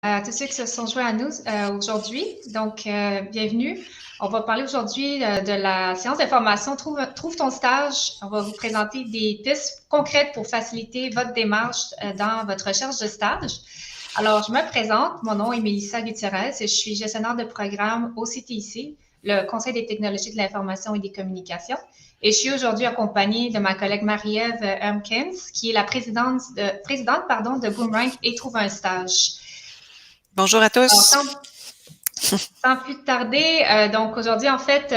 À tous ceux qui se sont joints à nous aujourd'hui. Donc, bienvenue. On va parler aujourd'hui de la séance d'information Trouve ton stage. On va vous présenter des pistes concrètes pour faciliter votre démarche dans votre recherche de stage. Alors, je me présente. Mon nom est Mélissa Gutiérrez et je suis gestionnaire de programme au CTIC, le Conseil des technologies de l'information et des communications. Et je suis aujourd'hui accompagnée de ma collègue Marie-Ève Hermkens, qui est la présidente de Boomerang et Trouve un stage. Bonjour à Alors, tous. sans plus tarder, donc aujourd'hui, en fait,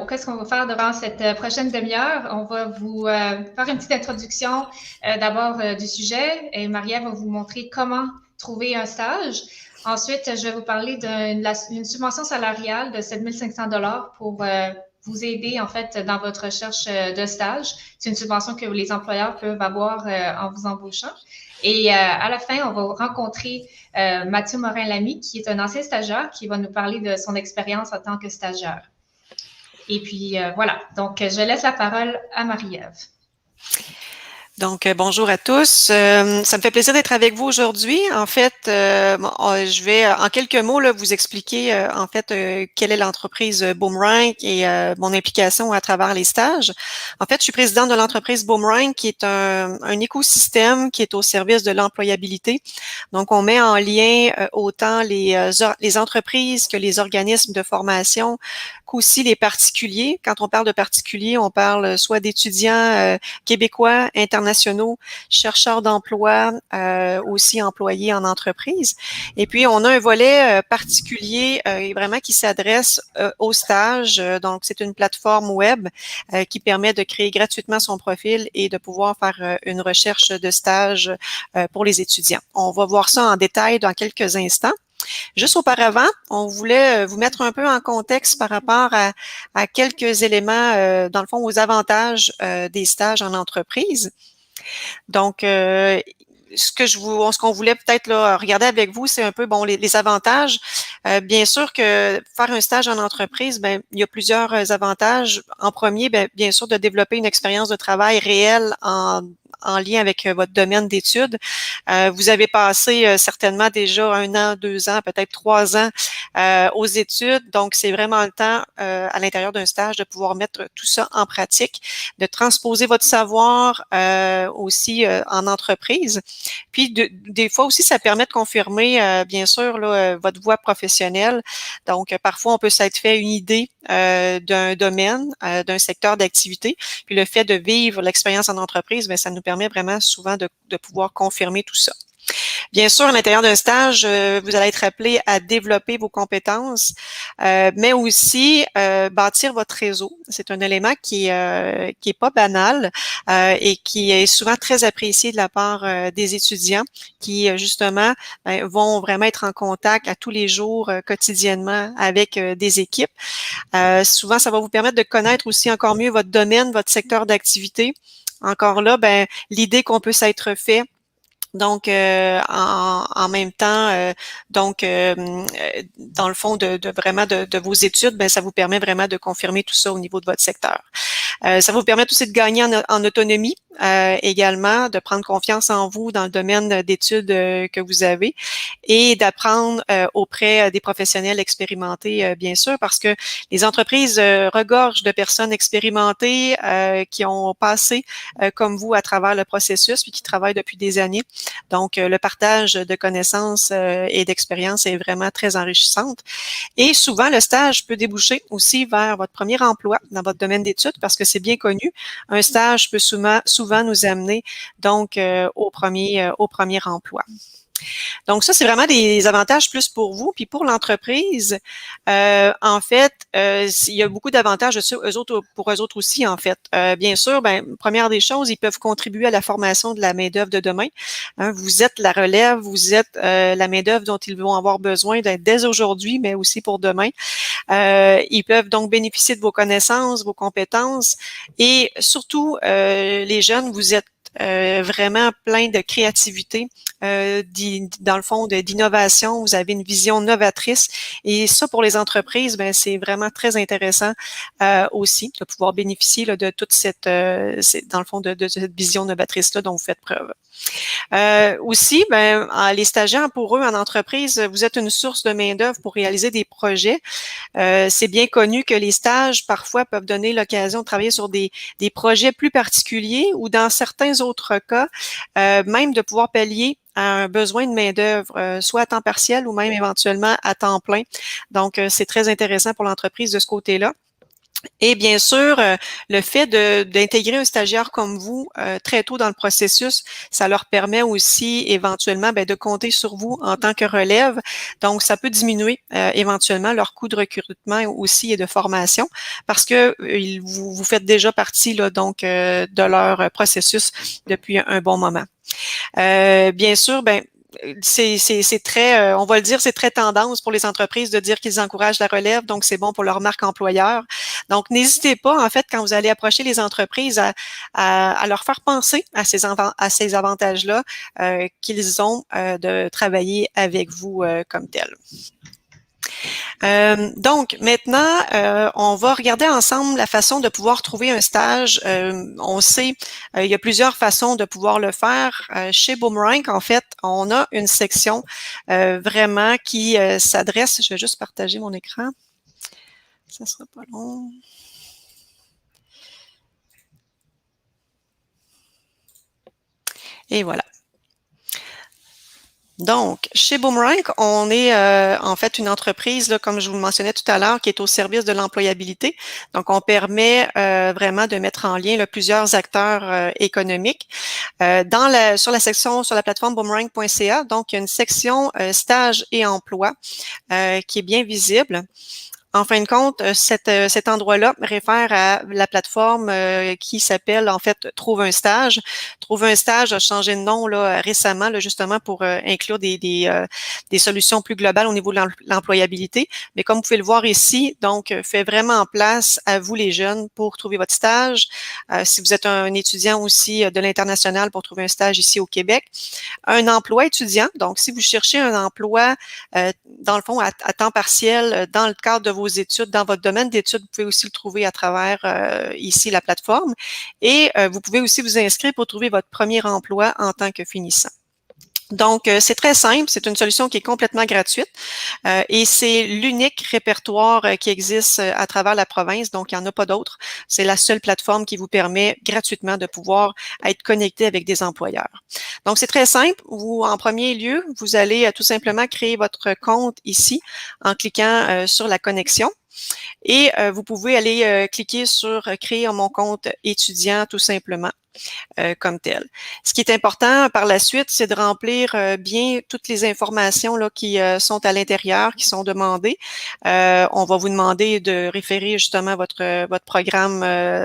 qu'est-ce qu'on va faire durant cette prochaine demi-heure? On va vous faire une petite introduction d'abord du sujet et Maria va vous montrer comment trouver un stage. Ensuite, je vais vous parler d'une subvention salariale de 7 500 pour vous aider en fait dans votre recherche de stage. C'est une subvention que les employeurs peuvent avoir en vous embauchant. Et à la fin, on va rencontrer Mathieu Morin-Lamy, qui est un ancien stagiaire, qui va nous parler de son expérience en tant que stagiaire. Et puis voilà, donc je laisse la parole à Marie-Ève. Donc, bonjour à tous. Ça me fait plaisir d'être avec vous aujourd'hui. En fait, je vais en quelques mots là, vous expliquer quelle est l'entreprise Boomerang et mon implication à travers les stages. En fait, je suis présidente de l'entreprise Boomerang, qui est un écosystème qui est au service de l'employabilité. Donc, on met en lien autant les entreprises que les organismes de formation, qu'aussi les particuliers. Quand on parle de particuliers, on parle soit d'étudiants québécois, internationaux, chercheurs d'emploi, aussi employés en entreprise. Et puis, on a un volet particulier vraiment qui s'adresse au stage. Donc, c'est une plateforme web qui permet de créer gratuitement son profil et de pouvoir faire une recherche de stage pour les étudiants. On va voir ça en détail dans quelques instants. Juste auparavant, on voulait vous mettre un peu en contexte par rapport à quelques éléments, dans le fond, aux avantages des stages en entreprise. Donc, ce qu'on voulait peut-être là, regarder avec vous, c'est un peu les avantages. Bien sûr que faire un stage en entreprise, ben il y a plusieurs avantages. En premier, bien sûr, de développer une expérience de travail réelle en lien avec votre domaine d'études. Vous avez passé certainement déjà 1 an, 2 ans, peut-être 3 ans aux études. Donc, c'est vraiment le temps à l'intérieur d'un stage de pouvoir mettre tout ça en pratique, de transposer votre savoir aussi en entreprise. Puis, des fois aussi, ça permet de confirmer, bien sûr, là, votre voie professionnelle. Donc, parfois, on peut s'être fait une idée d'un domaine, d'un secteur d'activité. Puis, le fait de vivre l'expérience en entreprise, bien, ça nous permet vraiment souvent de pouvoir confirmer tout ça. Bien sûr, à l'intérieur d'un stage, vous allez être appelé à développer vos compétences, mais aussi bâtir votre réseau. C'est un élément qui est pas banal et qui est souvent très apprécié de la part des étudiants qui, justement, vont vraiment être en contact à tous les jours, quotidiennement avec des équipes. Souvent, ça va vous permettre de connaître aussi encore mieux votre domaine, votre secteur d'activité. Encore là, l'idée qu'on peut s'être fait donc, en même temps, dans le fond de vraiment de vos études, ça vous permet vraiment de confirmer tout ça au niveau de votre secteur. Ça va vous permettre aussi de gagner en autonomie également, de prendre confiance en vous dans le domaine d'études que vous avez et d'apprendre auprès des professionnels expérimentés, bien sûr, parce que les entreprises regorgent de personnes expérimentées qui ont passé comme vous à travers le processus puis qui travaillent depuis des années. Donc, le partage de connaissances et d'expériences est vraiment très enrichissante. Et souvent, le stage peut déboucher aussi vers votre premier emploi dans votre domaine d'études parce que c'est bien connu. Un stage peut souvent nous amener donc au premier emploi. Donc ça, c'est vraiment des avantages plus pour vous. Puis pour l'entreprise, en fait, il y a beaucoup d'avantages pour eux autres aussi, en fait. Bien sûr, première des choses, ils peuvent contribuer à la formation de la main-d'œuvre de demain. Hein, vous êtes la relève, vous êtes la main-d'œuvre dont ils vont avoir besoin dès aujourd'hui, mais aussi pour demain. Ils peuvent donc bénéficier de vos connaissances, vos compétences et surtout, les jeunes, vous êtes vraiment plein de créativité. dans le fond, d'innovation, vous avez une vision novatrice. Et ça, pour les entreprises, ben c'est vraiment très intéressant aussi de pouvoir bénéficier là, de toute cette, dans le fond, de cette vision novatrice-là dont vous faites preuve. Aussi, ben, les stagiaires, pour eux, en entreprise, vous êtes une source de main-d'œuvre pour réaliser des projets. C'est bien connu que les stages, parfois, peuvent donner l'occasion de travailler sur des projets plus particuliers ou, dans certains autres cas, même de pouvoir pallier à un besoin de main-d'œuvre, soit à temps partiel ou même éventuellement à temps plein. Donc, c'est très intéressant pour l'entreprise de ce côté-là. Et bien sûr, le fait d'intégrer un stagiaire comme vous très tôt dans le processus, ça leur permet aussi éventuellement de compter sur vous en tant que relève. Donc, ça peut diminuer éventuellement leur coût de recrutement aussi et de formation parce que vous faites déjà partie là, donc de leur processus depuis un bon moment. Bien sûr, c'est très, on va le dire, c'est très tendance pour les entreprises de dire qu'ils encouragent la relève, donc c'est bon pour leur marque employeur. Donc, n'hésitez pas, en fait, quand vous allez approcher les entreprises, à leur faire penser à ces avantages-là qu'ils ont de travailler avec vous comme tel. Donc, maintenant, on va regarder ensemble la façon de pouvoir trouver un stage. On sait, il y a plusieurs façons de pouvoir le faire. Chez Boomerang, en fait, on a une section vraiment qui s'adresse, je vais juste partager mon écran. Ça sera pas long. Et voilà. Donc, chez Boomerang, on est en fait une entreprise, là, comme je vous le mentionnais tout à l'heure, qui est au service de l'employabilité. Donc, on permet vraiment de mettre en lien là, plusieurs acteurs économiques. Sur la section, sur la plateforme boomerang.ca, donc il y a une section stage et emploi qui est bien visible. En fin de compte, cet endroit-là réfère à la plateforme qui s'appelle, en fait, Trouve un stage. Trouve un stage a changé de nom là, récemment, là, justement pour inclure des solutions plus globales au niveau de l'employabilité. Mais comme vous pouvez le voir ici, donc, fait vraiment place à vous, les jeunes, pour trouver votre stage. Si vous êtes un étudiant aussi de l'international pour trouver un stage ici au Québec. Un emploi étudiant, donc si vous cherchez un emploi, dans le fond, à temps partiel, dans le cadre de vos études, dans votre domaine d'études, vous pouvez aussi le trouver à travers ici la plateforme. Et vous pouvez aussi vous inscrire pour trouver votre premier emploi en tant que finissant. Donc, c'est très simple, c'est une solution qui est complètement gratuite et c'est l'unique répertoire qui existe à travers la province, donc il n'y en a pas d'autres. C'est la seule plateforme qui vous permet gratuitement de pouvoir être connecté avec des employeurs. Donc, c'est très simple. Vous, en premier lieu, vous allez tout simplement créer votre compte ici en cliquant sur la connexion. Et vous pouvez aller cliquer sur « Créer mon compte étudiant » tout simplement. Comme tel. Ce qui est important par la suite, c'est de remplir bien toutes les informations là, qui sont à l'intérieur, qui sont demandées. On va vous demander de référer justement votre programme,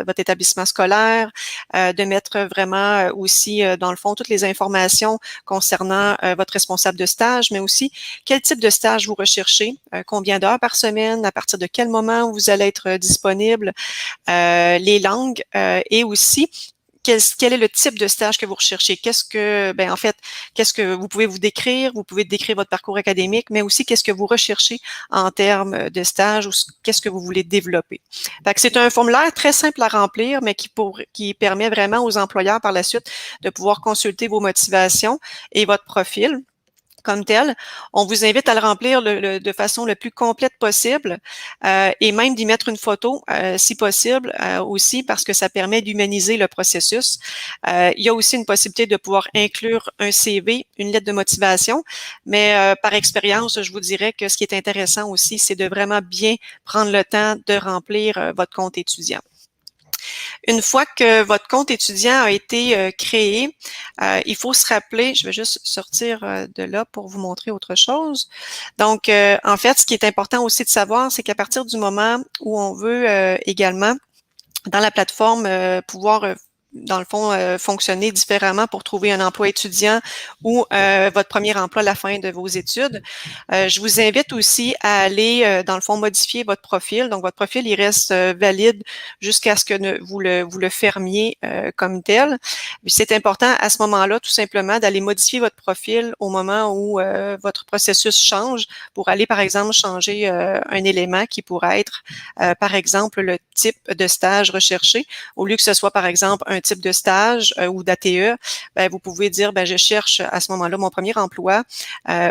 votre établissement scolaire, de mettre vraiment aussi, dans le fond, toutes les informations concernant votre responsable de stage, mais aussi quel type de stage vous recherchez, combien d'heures par semaine, à partir de quel moment vous allez être disponible, les langues et aussi quel est le type de stage que vous recherchez? Qu'est-ce que vous pouvez vous décrire? Vous pouvez décrire votre parcours académique, mais aussi qu'est-ce que vous recherchez en termes de stage ou qu'est-ce que vous voulez développer. Fait que c'est un formulaire très simple à remplir, mais qui permet vraiment aux employeurs par la suite de pouvoir consulter vos motivations et votre profil comme tel. On vous invite à le remplir de façon le plus complète possible et même d'y mettre une photo si possible aussi parce que ça permet d'humaniser le processus. Il y a aussi une possibilité de pouvoir inclure un CV, une lettre de motivation, mais par expérience, je vous dirais que ce qui est intéressant aussi, c'est de vraiment bien prendre le temps de remplir votre compte étudiant. Une fois que votre compte étudiant a été créé, il faut se rappeler, je vais juste sortir de là pour vous montrer autre chose. Donc, en fait, ce qui est important aussi de savoir, c'est qu'à partir du moment où on veut également, dans la plateforme, pouvoir dans le fond, fonctionner différemment pour trouver un emploi étudiant ou votre premier emploi à la fin de vos études. Je vous invite aussi à aller, dans le fond, modifier votre profil. Donc, votre profil, il reste valide jusqu'à ce que vous le fermiez comme tel. C'est important à ce moment-là, tout simplement, d'aller modifier votre profil au moment où votre processus change pour aller, par exemple, changer un élément qui pourrait être, par exemple, le type de stage recherché. Au lieu que ce soit, par exemple, un type de stage ou d'ATE, ben, vous pouvez dire, ben, je cherche à ce moment-là mon premier emploi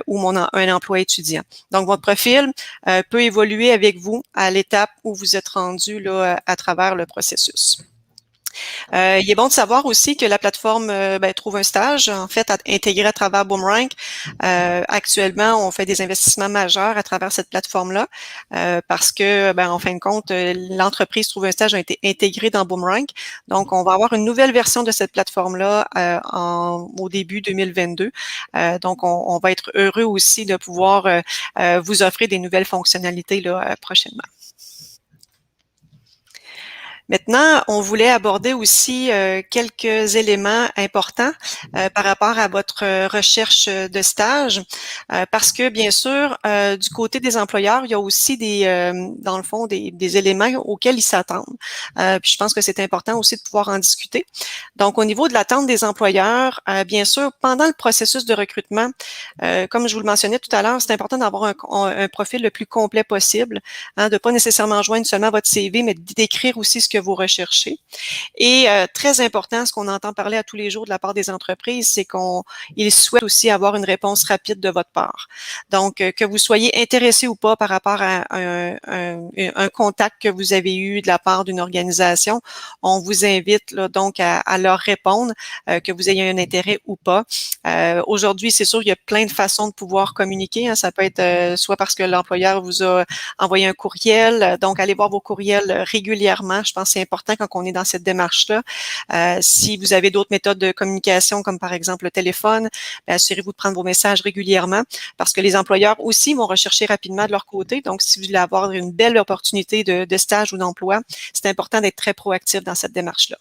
ou un emploi étudiant. Donc, votre profil peut évoluer avec vous à l'étape où vous êtes rendu là, à travers le processus. Il est bon de savoir aussi que la plateforme trouve un stage, en fait, intégré à travers Boomerang. Actuellement, on fait des investissements majeurs à travers cette plateforme-là parce que, en fin de compte, l'entreprise trouve un stage a été intégré dans Boomerang. Donc, on va avoir une nouvelle version de cette plateforme-là au début 2022. Donc, on va être heureux aussi de pouvoir vous offrir des nouvelles fonctionnalités là, prochainement. Maintenant, on voulait aborder aussi quelques éléments importants par rapport à votre recherche de stage, parce que bien sûr, du côté des employeurs, il y a aussi dans le fond, des éléments auxquels ils s'attendent. Puis je pense que c'est important aussi de pouvoir en discuter. Donc, au niveau de l'attente des employeurs, bien sûr, pendant le processus de recrutement, comme je vous le mentionnais tout à l'heure, c'est important d'avoir un profil le plus complet possible, de ne pas nécessairement joindre seulement votre CV, mais d'écrire aussi ce que vous recherchez. Et très important, ce qu'on entend parler à tous les jours de la part des entreprises, c'est qu'ils souhaitent aussi avoir une réponse rapide de votre part. Donc, que vous soyez intéressé ou pas par rapport à un contact que vous avez eu de la part d'une organisation, on vous invite là, donc à leur répondre, que vous ayez un intérêt ou pas. Aujourd'hui, c'est sûr, il y a plein de façons de pouvoir communiquer. Hein. Ça peut être soit parce que l'employeur vous a envoyé un courriel, donc allez voir vos courriels régulièrement. Je pense que c'est important quand on est dans cette démarche-là. Si vous avez d'autres méthodes de communication, comme par exemple le téléphone, assurez-vous de prendre vos messages régulièrement parce que les employeurs aussi vont rechercher rapidement de leur côté. Donc, si vous voulez avoir une belle opportunité de stage ou d'emploi, c'est important d'être très proactif dans cette démarche-là.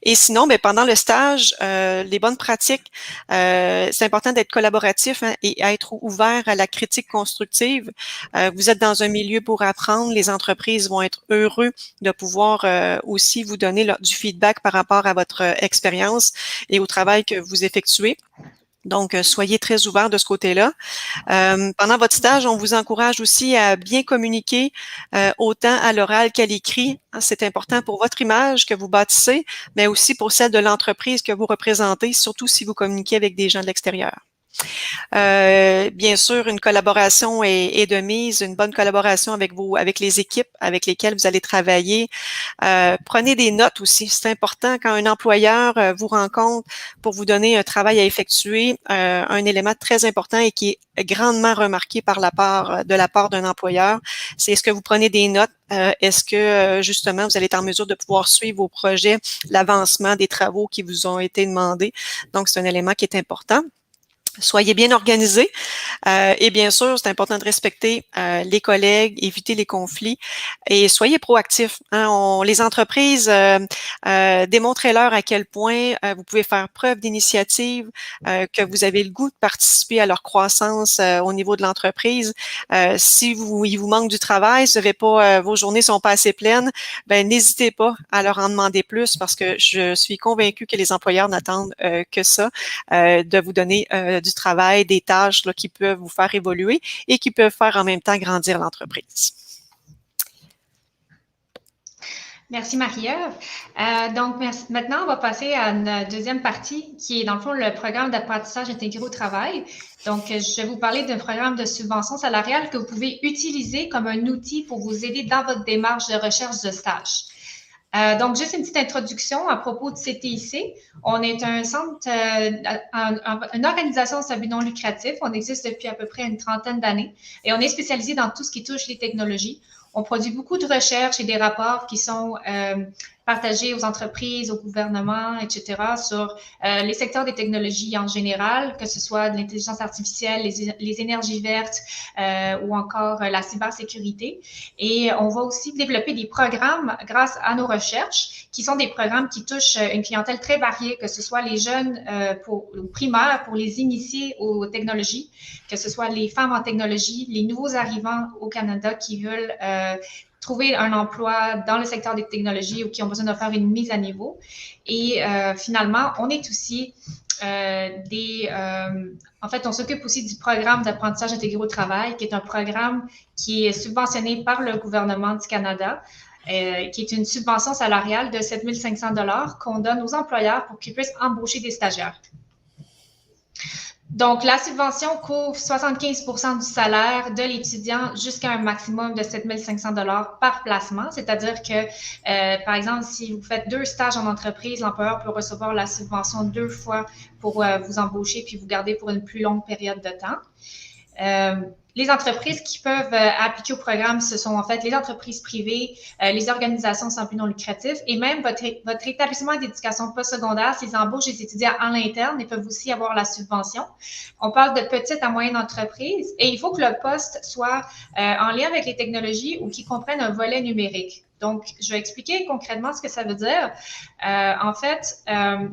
Et sinon, pendant le stage, les bonnes pratiques, c'est important d'être collaboratif et être ouvert à la critique constructive. Vous êtes dans un milieu pour apprendre. Les entreprises vont être heureux de pouvoir aussi vous donner du feedback par rapport à votre expérience et au travail que vous effectuez. Donc, soyez très ouverts de ce côté-là. Pendant votre stage, on vous encourage aussi à bien communiquer autant à l'oral qu'à l'écrit. C'est important pour votre image que vous bâtissez, mais aussi pour celle de l'entreprise que vous représentez, surtout si vous communiquez avec des gens de l'extérieur. Bien sûr, une collaboration est de mise, une bonne collaboration avec les équipes avec lesquelles vous allez travailler. Prenez des notes aussi. C'est important quand un employeur vous rencontre pour vous donner un travail à effectuer, un élément très important et qui est grandement remarqué de la part d'un employeur, c'est est-ce que vous prenez des notes? Est-ce que justement vous allez être en mesure de pouvoir suivre vos projets, l'avancement des travaux qui vous ont été demandés? Donc, c'est un élément qui est important. Soyez bien organisés et bien sûr, c'est important de respecter les collègues, éviter les conflits et soyez proactifs. Hein. Les entreprises, démontrez-leur à quel point vous pouvez faire preuve d'initiative, que vous avez le goût de participer à leur croissance au niveau de l'entreprise. Si il vous manque du travail, vos journées sont pas assez pleines, n'hésitez pas à leur en demander plus parce que je suis convaincue que les employeurs n'attendent que ça, de vous donner du travail, des tâches là, qui peuvent vous faire évoluer et qui peuvent faire en même temps grandir l'entreprise. Merci Marie-Ève. Maintenant, on va passer à une deuxième partie qui est dans le fond le programme d'apprentissage intégré au travail. Donc, je vais vous parler d'un programme de subvention salariale que vous pouvez utiliser comme un outil pour vous aider dans votre démarche de recherche de stage. Donc, juste une petite introduction à propos de CTIC. On est un centre, une organisation sans but non lucratif. On existe depuis à peu près une trentaine d'années et on est spécialisé dans tout ce qui touche les technologies. On produit beaucoup de recherches et des rapports qui sont partagés aux entreprises, au gouvernement, etc., sur les secteurs des technologies en général, que ce soit de l'intelligence artificielle, les énergies vertes ou encore la cybersécurité. Et on va aussi développer des programmes grâce à nos recherches, qui sont des programmes qui touchent une clientèle très variée, que ce soit les jeunes primaires pour les initier aux technologies, que ce soit les femmes en technologie, les nouveaux arrivants au Canada qui veulent trouver un emploi dans le secteur des technologies ou qui ont besoin de faire une mise à niveau. Et finalement, on est aussi en fait, on s'occupe aussi du programme d'apprentissage intégré au travail, qui est un programme qui est subventionné par le gouvernement du Canada, qui est une subvention salariale de 7 500 $ qu'on donne aux employeurs pour qu'ils puissent embaucher des stagiaires. Donc, la subvention couvre 75% du salaire de l'étudiant jusqu'à un maximum de 7 500 $ par placement. C'est-à-dire que, par exemple, si vous faites 2 stages en entreprise, l'employeur peut recevoir la subvention 2 fois pour vous embaucher puis vous garder pour une plus longue période de temps. Les entreprises qui peuvent appliquer au programme, ce sont en fait les entreprises privées, les organisations sans but non lucratif et même votre établissement d'éducation postsecondaire, s'ils embauchent des étudiants en interne, ils peuvent aussi avoir la subvention. On parle de petites à moyennes entreprises et il faut que le poste soit en lien avec les technologies ou qui comprenne un volet numérique. Donc, je vais expliquer concrètement ce que ça veut dire. En fait,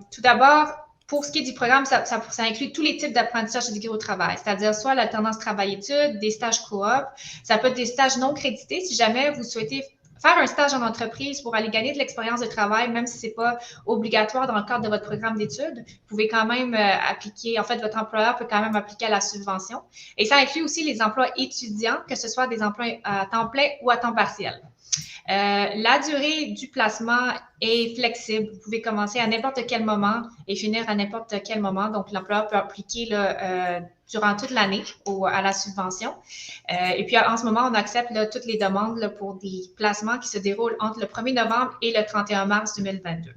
tout d'abord, pour ce qui est du programme, ça inclut tous les types d'apprentissage intégré au travail, c'est-à-dire soit l'alternance travail-études, des stages coop, ça peut être des stages non crédités si jamais vous souhaitez faire un stage en entreprise pour aller gagner de l'expérience de travail, même si ce n'est pas obligatoire dans le cadre de votre programme d'études, vous pouvez quand même appliquer, en fait, votre employeur peut quand même appliquer à la subvention. Et ça inclut aussi les emplois étudiants, que ce soit des emplois à temps plein ou à temps partiel. La durée du placement est flexible. Vous pouvez commencer à n'importe quel moment et finir à n'importe quel moment. Donc, l'employeur peut appliquer durant toute l'année à la subvention. Et puis, en ce moment, on accepte toutes les demandes pour des placements qui se déroulent entre le 1er novembre et le 31 mars 2022.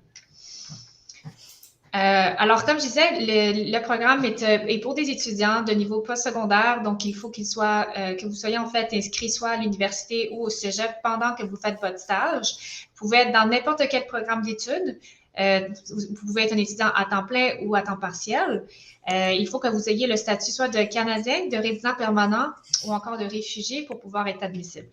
Alors, comme je disais, le programme est pour des étudiants de niveau postsecondaire, donc il faut que vous soyez en fait inscrit soit à l'université ou au cégep pendant que vous faites votre stage. Vous pouvez être dans n'importe quel programme d'études. Vous pouvez être un étudiant à temps plein ou à temps partiel. Il faut que vous ayez le statut soit de Canadien, de résident permanent ou encore de réfugié pour pouvoir être admissible.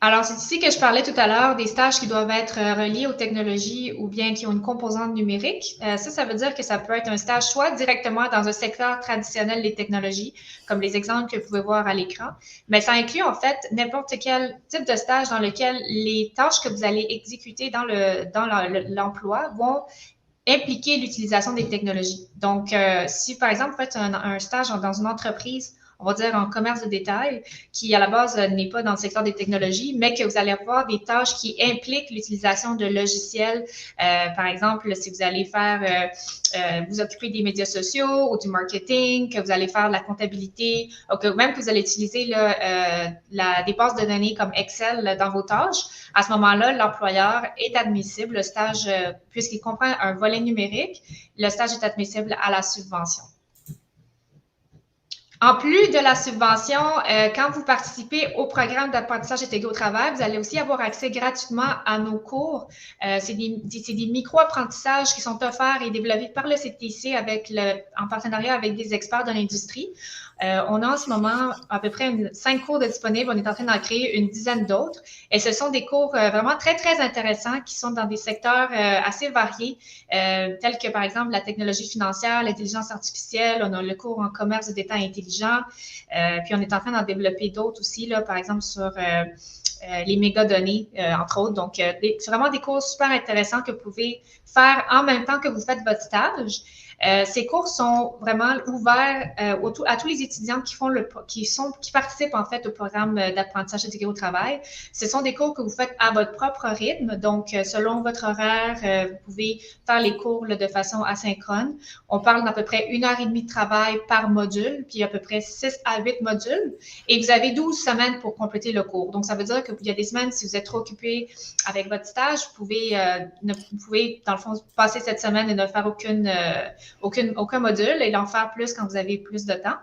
Alors, c'est ici que je parlais tout à l'heure des stages qui doivent être reliés aux technologies ou bien qui ont une composante numérique. Ça veut dire que ça peut être un stage soit directement dans un secteur traditionnel des technologies, comme les exemples que vous pouvez voir à l'écran, mais ça inclut en fait n'importe quel type de stage dans lequel les tâches que vous allez exécuter dans l'emploi vont impliquer l'utilisation des technologies. Donc, si par exemple vous faites un stage dans une entreprise, on va dire en commerce de détail, qui à la base n'est pas dans le secteur des technologies, mais que vous allez avoir des tâches qui impliquent l'utilisation de logiciels. Par exemple, si vous allez vous occuper des médias sociaux ou du marketing, que vous allez faire de la comptabilité, ou que même que vous allez utiliser des bases de données comme Excel dans vos tâches, à ce moment-là, l'employeur est admissible, le stage, puisqu'il comprend un volet numérique, le stage est admissible à la subvention. En plus de la subvention, quand vous participez au programme d'apprentissage intégré au travail, vous allez aussi avoir accès gratuitement à nos cours. C'est des micro-apprentissages qui sont offerts et développés par le CTC en partenariat avec des experts de l'industrie. On a en ce moment à peu près 5 cours de disponibles. On est en train d'en créer une dizaine d'autres. Et ce sont des cours vraiment très, très intéressants qui sont dans des secteurs assez variés, tels que, par exemple, la technologie financière, l'intelligence artificielle. On a le cours en commerce de détail intelligent. Puis, on est en train d'en développer d'autres aussi, là, par exemple, sur les mégadonnées, entre autres. Donc, c'est vraiment des cours super intéressants que vous pouvez faire en même temps que vous faites votre stage. Ces cours sont vraiment ouverts à tous les étudiants qui participent en fait au programme d'apprentissage intégré au travail. Ce sont des cours que vous faites à votre propre rythme, donc selon votre horaire, vous pouvez faire les cours de façon asynchrone. On parle d'à peu près 1h30 de travail par module, puis à peu près 6 à 8 modules, et vous avez 12 semaines pour compléter le cours. Donc, ça veut dire qu'il y a des semaines, si vous êtes trop occupé avec votre stage, vous pouvez dans le fond, passer cette semaine et ne faire aucun module et d'en faire plus quand vous avez plus de temps.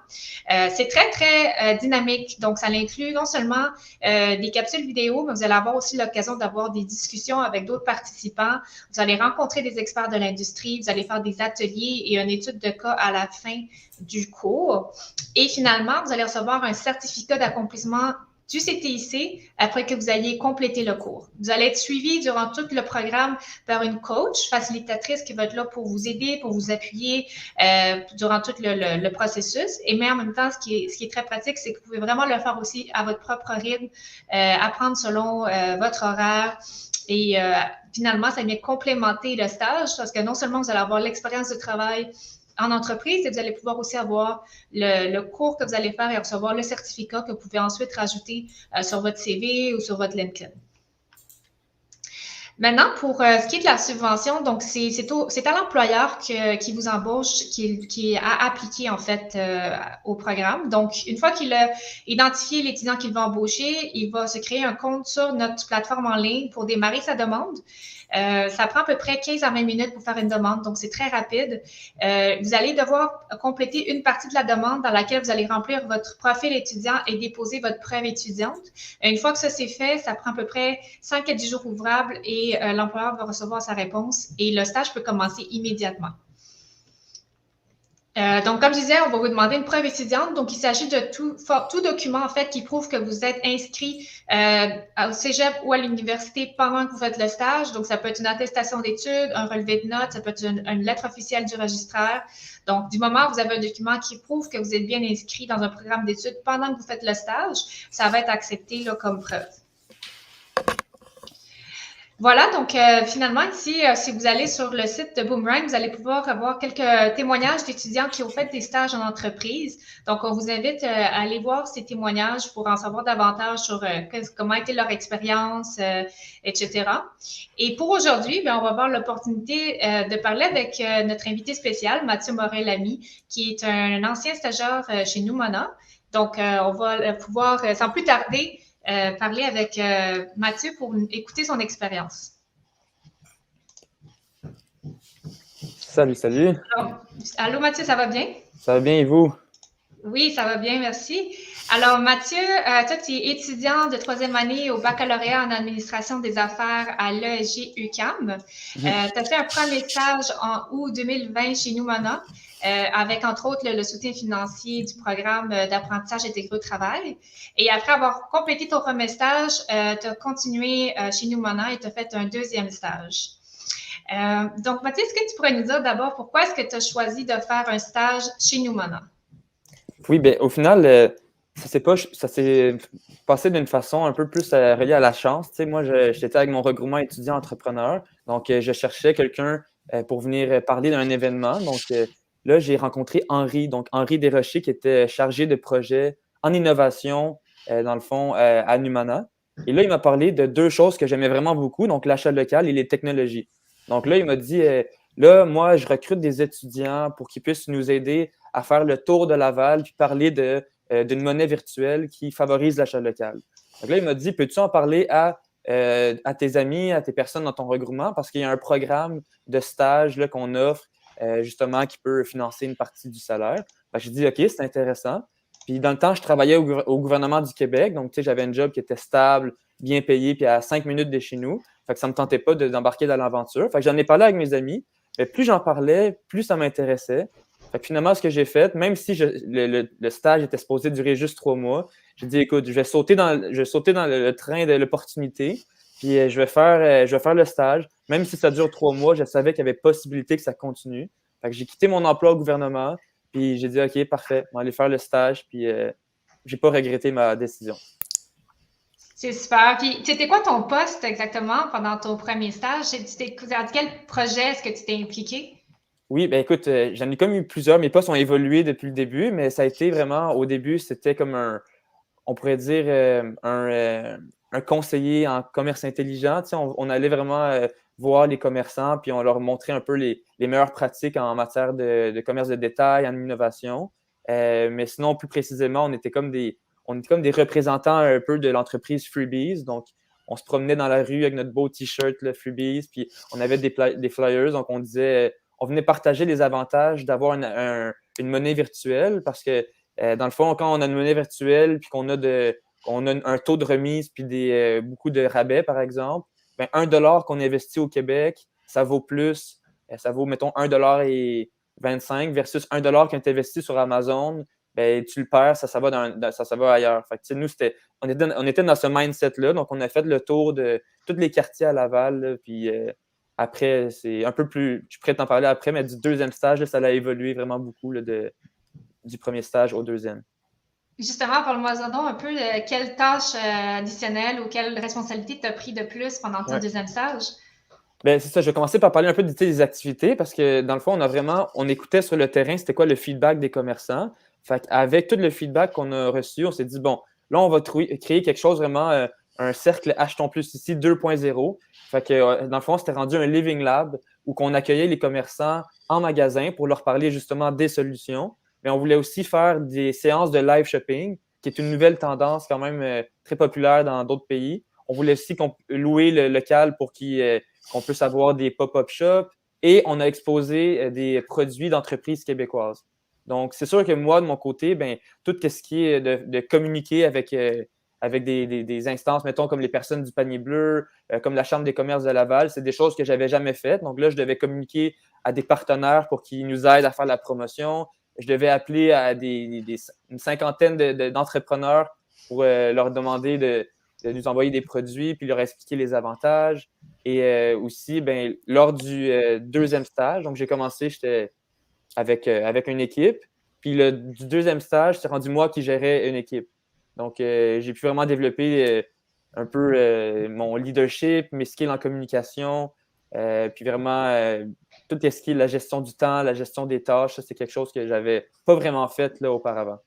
C'est très, très dynamique. Donc, ça inclut non seulement des capsules vidéo, mais vous allez avoir aussi l'occasion d'avoir des discussions avec d'autres participants. Vous allez rencontrer des experts de l'industrie, vous allez faire des ateliers et une étude de cas à la fin du cours. Et finalement, vous allez recevoir un certificat d'accomplissement du CTIC après que vous ayez complété le cours. Vous allez être suivi durant tout le programme par une coach, facilitatrice qui va être là pour vous aider, pour vous appuyer durant tout le processus. Et mais en même temps, ce qui est très pratique, c'est que vous pouvez vraiment le faire aussi à votre propre rythme, apprendre selon votre horaire. Et finalement, ça vient complémenter le stage parce que non seulement vous allez avoir l'expérience de travail en entreprise et vous allez pouvoir aussi avoir le cours que vous allez faire et recevoir le certificat que vous pouvez ensuite rajouter sur votre CV ou sur votre LinkedIn. Maintenant, pour ce qui est de la subvention, donc c'est à l'employeur qui vous embauche, qui a appliqué en fait au programme. Donc, une fois qu'il a identifié l'étudiant qu'il va embaucher, il va se créer un compte sur notre plateforme en ligne pour démarrer sa demande. Ça prend à peu près 15 à 20 minutes pour faire une demande, donc c'est très rapide. Vous allez devoir compléter une partie de la demande dans laquelle vous allez remplir votre profil étudiant et déposer votre preuve étudiante. Une fois que ça c'est fait, ça prend à peu près 5 à 10 jours ouvrables et l'employeur va recevoir sa réponse et le stage peut commencer immédiatement. Donc, comme je disais, on va vous demander une preuve étudiante. Donc, il s'agit de tout document, en fait, qui prouve que vous êtes inscrit au cégep ou à l'université pendant que vous faites le stage. Donc, ça peut être une attestation d'études, un relevé de notes, ça peut être une lettre officielle du registraire. Donc, du moment où vous avez un document qui prouve que vous êtes bien inscrit dans un programme d'études pendant que vous faites le stage, ça va être accepté là, comme preuve. Voilà, donc finalement, ici, si vous allez sur le site de Boomerang, vous allez pouvoir avoir quelques témoignages d'étudiants qui ont fait des stages en entreprise. Donc, on vous invite à aller voir ces témoignages pour en savoir davantage sur comment a été leur expérience, etc. Et pour aujourd'hui, on va avoir l'opportunité de parler avec notre invité spécial, Mathieu Morel-Lamy, qui est un ancien stagiaire chez nous, Mona. Donc, on va pouvoir, sans plus tarder, parler avec Mathieu pour écouter son expérience. Salut, salut. Allô Mathieu, ça va bien? Ça va bien et vous? Oui, ça va bien, merci. Alors Mathieu, toi tu es étudiant de troisième année au baccalauréat en administration des affaires à l'ESG UQAM. Tu as fait un premier stage en août 2020 chez nous, Mona. Avec entre autres le soutien financier du programme d'apprentissage intégré au travail. Et après avoir complété ton premier stage, tu as continué chez nous Mona et tu as fait un deuxième stage. Donc, Mathieu, est-ce que tu pourrais nous dire d'abord pourquoi est-ce que tu as choisi de faire un stage chez nous Mona? Oui, bien, au final, ça s'est passé d'une façon un peu plus reliée à la chance. Tu sais, moi, j'étais avec mon regroupement étudiant-entrepreneur. Donc, je cherchais quelqu'un pour venir parler d'un événement. Donc, là, j'ai rencontré Henri, donc Henri Desrochers, qui était chargé de projet en innovation, dans le fond, à Numana. Et là, il m'a parlé de deux choses que j'aimais vraiment beaucoup, donc l'achat local et les technologies. Donc là, il m'a dit, là, moi, je recrute des étudiants pour qu'ils puissent nous aider à faire le tour de Laval puis parler d'une monnaie virtuelle qui favorise l'achat local. Donc là, il m'a dit, peux-tu en parler à tes amis, à tes personnes dans ton regroupement parce qu'il y a un programme de stage là, qu'on offre justement qui peut financer une partie du salaire. J'ai dit, OK, c'est intéressant. Puis dans le temps, je travaillais au gouvernement du Québec. Donc, tu sais, j'avais un job qui était stable, bien payé, puis à 5 minutes de chez nous. Fait que ça ne me tentait pas d'embarquer dans l'aventure. Fait que j'en ai parlé avec mes amis. Mais plus j'en parlais, plus ça m'intéressait. Fait que finalement, ce que j'ai fait, même si le stage était supposé durer juste 3 mois, j'ai dit, écoute, je vais sauter dans le train de l'opportunité, puis je vais faire le stage. Même si ça dure 3 mois, je savais qu'il y avait possibilité que ça continue. Fait que j'ai quitté mon emploi au gouvernement, puis j'ai dit, OK, parfait, on va aller faire le stage, puis j'ai pas regretté ma décision. C'est super. Puis, c'était quoi ton poste exactement pendant ton premier stage? Dans quel projet est-ce que tu t'es impliqué? Oui, ben écoute, j'en ai comme eu plusieurs. Mes postes ont évolué depuis le début, mais ça a été vraiment, au début, c'était comme on pourrait dire, un conseiller en commerce intelligent. Tu sais, on allait vraiment voir les commerçants, puis on leur montrait un peu les meilleures pratiques en matière de commerce de détail, en innovation. Mais sinon, plus précisément, on était comme des représentants un peu de l'entreprise Freebies. Donc, on se promenait dans la rue avec notre beau T-shirt, le Freebies, puis on avait des flyers. Donc, on disait on venait partager les avantages d'avoir une monnaie virtuelle parce que, dans le fond, quand on a une monnaie virtuelle puis qu'on a un taux de remise puis beaucoup de rabais, par exemple, ben, 1 $ qu'on investit au Québec, ça vaut plus, ça vaut, mettons, 1,25 $ versus 1 $ qui est investi sur Amazon, ben, tu le perds, ça va ailleurs. Fait que, nous, on était dans ce mindset-là, donc on a fait le tour de tous les quartiers à Laval, là, puis après, c'est un peu plus, je pourrais t'en parler après, mais du deuxième stage, là, ça a évolué vraiment beaucoup là, du premier stage au deuxième. Justement, parle-moi donc un peu de quelle tâche additionnelle ou quelle responsabilité tu as pris de plus pendant ton deuxième stage? Ben, c'est ça, je vais commencer par parler un peu des activités parce que dans le fond, on écoutait sur le terrain, c'était quoi le feedback des commerçants. Fait avec tout le feedback qu'on a reçu, on s'est dit, bon, là, on va créer quelque chose vraiment, un cercle Achetons plus ici 2.0. Fait que dans le fond, c'était rendu un living lab où on accueillait les commerçants en magasin pour leur parler justement des solutions. Mais on voulait aussi faire des séances de live shopping, qui est une nouvelle tendance quand même très populaire dans d'autres pays. On voulait aussi louer le local pour qu'on puisse avoir des pop-up shops et on a exposé des produits d'entreprises québécoises. Donc, c'est sûr que moi, de mon côté, ben, tout ce qui est de communiquer avec des instances, mettons, comme les personnes du panier bleu, comme la Chambre des commerces de Laval, c'est des choses que je n'avais jamais faites. Donc là, je devais communiquer à des partenaires pour qu'ils nous aident à faire la promotion. Je devais appeler à une cinquantaine d'entrepreneurs pour leur demander de nous envoyer des produits puis leur expliquer les avantages. Et aussi, ben, lors du deuxième stage, donc j'ai commencé, j'étais avec une équipe. Puis du deuxième stage, c'est rendu moi qui gérais une équipe. Donc, j'ai pu vraiment développer un peu mon leadership, mes skills en communication, puis vraiment tout ce qui est la gestion du temps, la gestion des tâches, ça, c'est quelque chose que j'avais pas vraiment fait là, auparavant.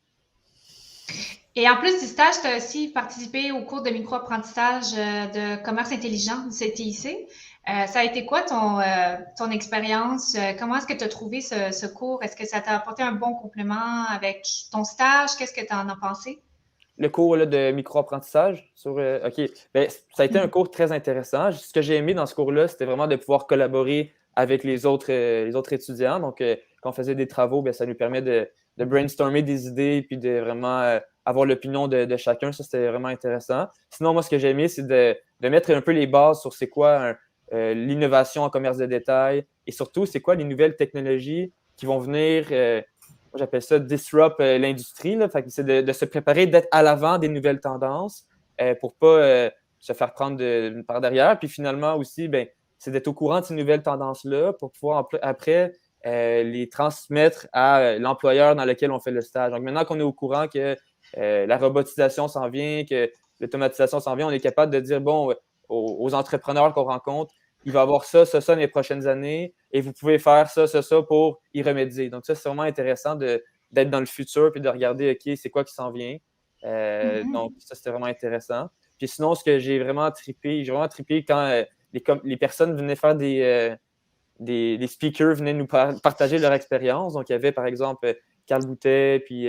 Et en plus du stage, tu as aussi participé au cours de micro-apprentissage de commerce intelligent du CTIC. Ça a été quoi ton expérience? Comment est-ce que tu as trouvé ce cours? Est-ce que ça t'a apporté un bon complément avec ton stage? Qu'est-ce que tu en as pensé? Le cours là, de micro-apprentissage OK. Ben, ça a été un cours très intéressant. Ce que j'ai aimé dans ce cours-là, c'était vraiment de pouvoir collaborer avec les autres étudiants. Donc, quand on faisait des travaux, ben, ça nous permet de brainstormer des idées puis de vraiment avoir l'opinion de chacun. Ça, c'était vraiment intéressant. Sinon, moi, ce que j'ai aimé, c'est de mettre un peu les bases sur c'est quoi l'innovation en commerce de détail et surtout, c'est quoi les nouvelles technologies qui vont venir moi, j'appelle ça disrupt l'industrie. Fait que c'est de se préparer, d'être à l'avant des nouvelles tendances pour ne pas se faire prendre par derrière. Puis finalement aussi, ben, c'est d'être au courant de ces nouvelles tendances-là pour pouvoir après les transmettre à l'employeur dans lequel on fait le stage. Donc maintenant qu'on est au courant que la robotisation s'en vient, que l'automatisation s'en vient, on est capable de dire, bon, aux entrepreneurs qu'on rencontre, il va y avoir ça dans les prochaines années et vous pouvez faire ça pour y remédier. Donc, ça, c'est vraiment intéressant d'être dans le futur puis de regarder, OK, c'est quoi qui s'en vient. Donc, ça, c'était vraiment intéressant. Puis sinon, ce que j'ai vraiment trippé quand les personnes venaient faire des speakers, venaient nous partager leur expérience. Donc, il y avait, par exemple, Carl Boutet puis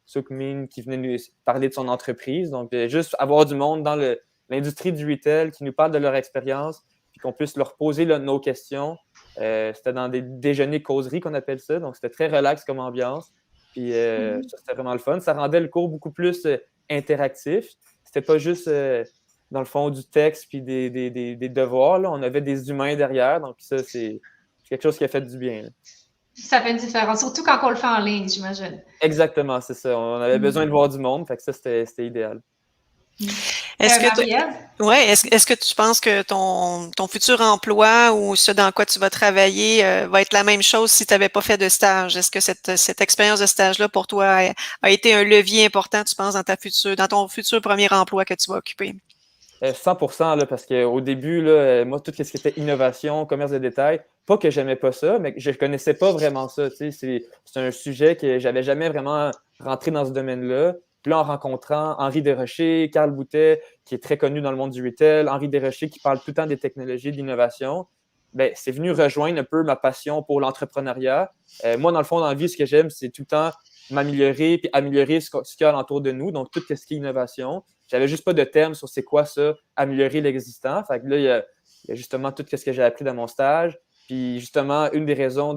Suk Min qui venaient nous parler de son entreprise. Donc, juste avoir du monde dans l'industrie du retail qui nous parle de leur expérience puis qu'on puisse leur poser nos questions. C'était dans des déjeuners causeries qu'on appelle ça. Donc, c'était très relax comme ambiance. Puis ça, c'était vraiment le fun. Ça rendait le cours beaucoup plus interactif. C'était pas juste, dans le fond, du texte puis des devoirs. Là. On avait des humains derrière. Donc, ça, c'est quelque chose qui a fait du bien. Là. Ça fait une différence, surtout quand on le fait en ligne, j'imagine. Exactement, c'est ça. On avait besoin de voir du monde. Fait que ça, c'était idéal. Est-ce que tu penses que ton futur emploi ou ce dans quoi tu vas travailler va être la même chose si tu n'avais pas fait de stage? Est-ce que cette expérience de stage-là pour toi a été un levier important, tu penses, dans ton futur premier emploi que tu vas occuper? 100% là, parce qu'au début, là, moi, tout ce qui était innovation, commerce de détail, pas que j'aimais pas ça, mais je ne connaissais pas vraiment ça. C'est un sujet que j'avais jamais vraiment rentré dans ce domaine-là. Puis là, en rencontrant Henri Desrochers, Carl Boutet, qui est très connu dans le monde du retail, Henri Desrochers qui parle tout le temps des technologies, de l'innovation, ben, c'est venu rejoindre un peu ma passion pour l'entrepreneuriat. Moi, dans le fond, dans la vie, ce que j'aime, c'est tout le temps m'améliorer puis améliorer ce qu'il y a alentour de nous, donc tout ce qui est innovation. J'avais juste pas de terme sur c'est quoi ça, améliorer l'existant. Fait que là, il y a justement tout ce que j'ai appris dans mon stage. Puis justement, une des raisons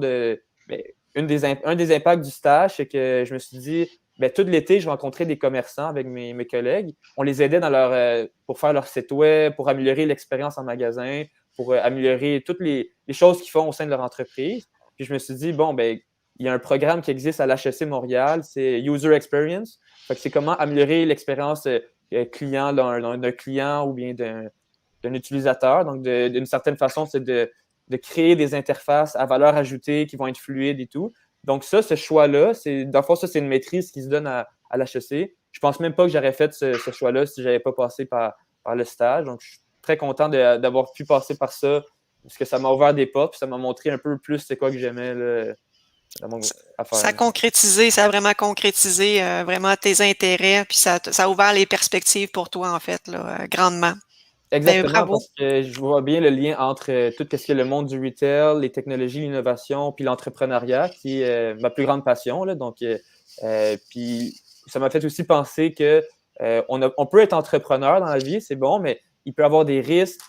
un des impacts du stage, c'est que je me suis dit, tout l'été, je rencontrais des commerçants avec mes collègues. On les aidait pour faire leur site web, pour améliorer l'expérience en magasin, pour améliorer toutes les choses qu'ils font au sein de leur entreprise. Puis je me suis dit, il y a un programme qui existe à l'HEC Montréal, c'est User Experience. Fait que c'est comment améliorer l'expérience client d'un client ou bien d'un utilisateur. Donc, d'une certaine façon, c'est de créer des interfaces à valeur ajoutée qui vont être fluides et tout. Donc, ce choix-là, dans le fond, ça, c'est une maîtrise qui se donne à l'HEC. Je pense même pas que j'aurais fait ce choix-là si je n'avais pas passé par le stage. Donc, je suis très content d'avoir pu passer par ça parce que ça m'a ouvert des portes, puis ça m'a montré un peu plus c'est quoi que j'aimais dans mon affaire. Ça a vraiment concrétisé vraiment tes intérêts, puis ça a ouvert les perspectives pour toi, en fait, là, grandement. Exactement, parce que je vois bien le lien entre tout ce qui est le monde du retail, les technologies, l'innovation, puis l'entrepreneuriat, qui est ma plus grande passion. Là. Donc, puis ça m'a fait aussi penser que on peut être entrepreneur dans la vie, c'est bon, mais il peut y avoir des risques,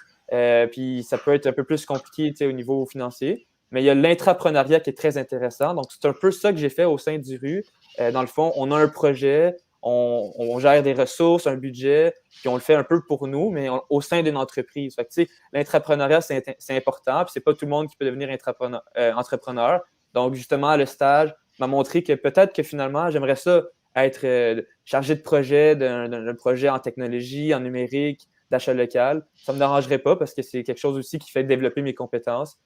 puis ça peut être un peu plus compliqué au niveau financier. Mais il y a l'intrapreneuriat qui est très intéressant. Donc, c'est un peu ça que j'ai fait au sein du RU. Dans le fond, on a un projet, on gère des ressources, un budget, puis on le fait un peu pour nous, mais au sein d'une entreprise. Fait que, l'intrapreneuriat, c'est important, puis c'est pas tout le monde qui peut devenir entrepreneur. Donc, justement, le stage m'a montré que peut-être que finalement, j'aimerais ça être chargé de projet, d'un projet en technologie, en numérique, d'achat local. Ça ne me dérangerait pas parce que c'est quelque chose aussi qui fait développer mes compétences,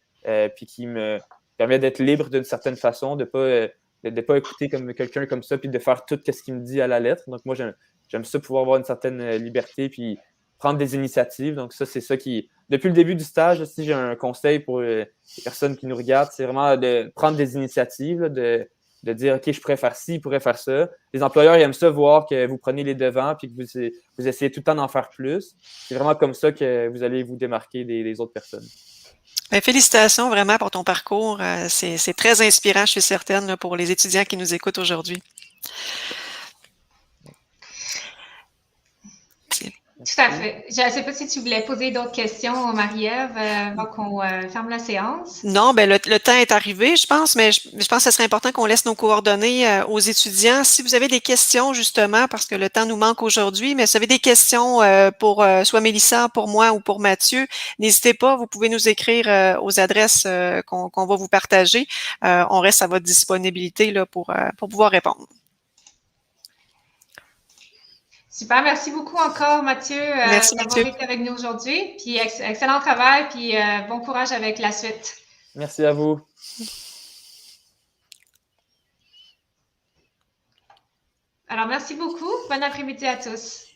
puis qui me permet d'être libre d'une certaine façon, de ne pas écouter comme quelqu'un comme ça, puis de faire tout ce qu'il me dit à la lettre. Donc, moi, j'aime ça pouvoir avoir une certaine liberté, puis prendre des initiatives. Donc, ça, c'est ça qui... Depuis le début du stage, si j'ai un conseil pour les personnes qui nous regardent, c'est vraiment de prendre des initiatives, là, de dire, OK, je pourrais faire ci, je pourrais faire ça. Les employeurs, ils aiment ça voir que vous prenez les devants, puis que vous essayez tout le temps d'en faire plus. C'est vraiment comme ça que vous allez vous démarquer des autres personnes. Félicitations vraiment pour ton parcours. C'est très inspirant, je suis certaine, là, pour les étudiants qui nous écoutent aujourd'hui. Tout à fait. Je ne sais pas si tu voulais poser d'autres questions, Marie-Ève, avant qu'on ferme la séance. Non, le temps est arrivé, je pense, mais je pense que ce serait important qu'on laisse nos coordonnées aux étudiants. Si vous avez des questions, justement, parce que le temps nous manque aujourd'hui, mais si vous avez des questions pour soit Mélissa, pour moi ou pour Mathieu, n'hésitez pas, vous pouvez nous écrire aux adresses qu'on va vous partager. On reste à votre disponibilité là, pour pouvoir répondre. Super, merci beaucoup encore, Mathieu, d'avoir été avec nous aujourd'hui. Puis excellent travail, puis bon courage avec la suite. Merci à vous. Alors, merci beaucoup. Bon après-midi à tous.